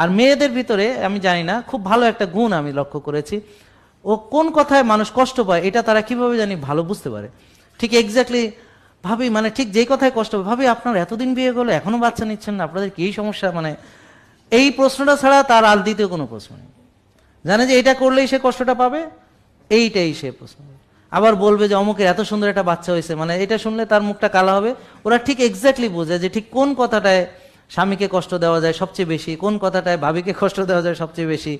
আর মেয়েদের ভিতরে আমি জানি না, খুব ভালো একটা গুণ আমি লক্ষ্য করেছি, ও কোন কথায় মানুষ কষ্ট পায় এটা তারা কিভাবে জানি ভালো বুঝতে পারে। ঠিক এক্স্যাক্টলি ভাবি, মানে ঠিক যেই কথায় কষ্ট পায়, ভাবি আপনার এতদিন বিয়ে করলো এখনো বাচ্চা নিচ্ছেন না, আপনাদের কি সমস্যা, মানে এই প্রশ্নটা ছাড়া তার আর দ্বিতীয় কোনো প্রশ্ন নেই। জানে যে এটা করলেই সে কষ্টটা পাবে, এইটাই সে প্রশ্ন। আবার বলবে যে অমুকের এত সুন্দর একটা বাচ্চা হয়েছে, মানে এটা শুনলে তার মুখটা কালা হবে। ওরা ঠিক এক্স্যাক্টলি বোঝে যে ঠিক কোন কথাটায় স্বামীকে কষ্ট দেওয়া যায় সবচেয়ে বেশি, কোন কথাটায় ভাবিকে কষ্ট দেওয়া যায় সবচেয়ে বেশি।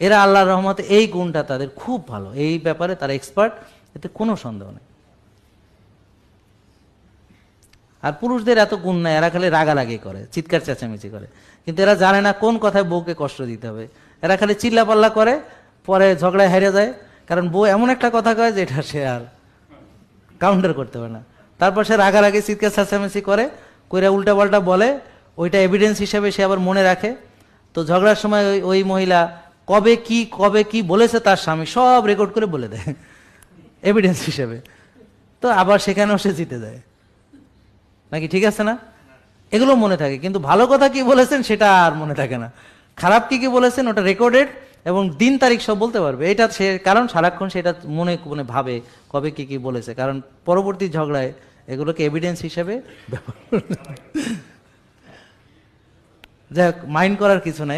এরা আল্লাহর রহমতে এই গুণটা তাদের খুব ভালো, এই ব্যাপারে তারা এক্সপার্ট, এতে কোনো সন্দেহ নেই। আর পুরুষদের এত গুণ নাই, এরা খালি রাগারাগি করে, চিৎকার চেঁচামেচি করে, কিন্তু এরা জানে না কোন কথায় বউকে কষ্ট দিতে হবে। এরা খালি চিল্লাপাল্লা করে, পরে ঝগড়ায় হেরে যায়, কারণ বউ এমন একটা কথা কয় যে এটা সে আর কাউন্টার করতে পারে না। তারপর সে রাগারাগি চিৎকার চেঁচামেচি করে, কইরা উল্টাপাল্টা বলে, ওইটা এভিডেন্স হিসেবে সে আবার মনে রাখে। তো ঝগড়ার সময় ওই মহিলা কবে কি বলেছে তার স্বামী সব রেকর্ড করে বলে দেয় এভিডেন্স হিসেবে। তো আবার সেখানেও সে জিতে যায়, নাকি ঠিক আছে না? এগুলো মনে থাকে, কিন্তু ভালো কথা কি বলেছেন সেটা আর মনে থাকে না। খারাপ কি বলেছেন ওটা রেকর্ডেড, এবং দিন তারিখ সব বলতে পারবে। এটা সে কারণ সারাক্ষণ সেটা মনে মনে ভাবে কবে কি বলেছে, কারণ পরবর্তী ঝগড়ায় এগুলোকে এভিডেন্স হিসেবে ব্যবহার যাই হোক, মাইন্ড করার কিছু নাই।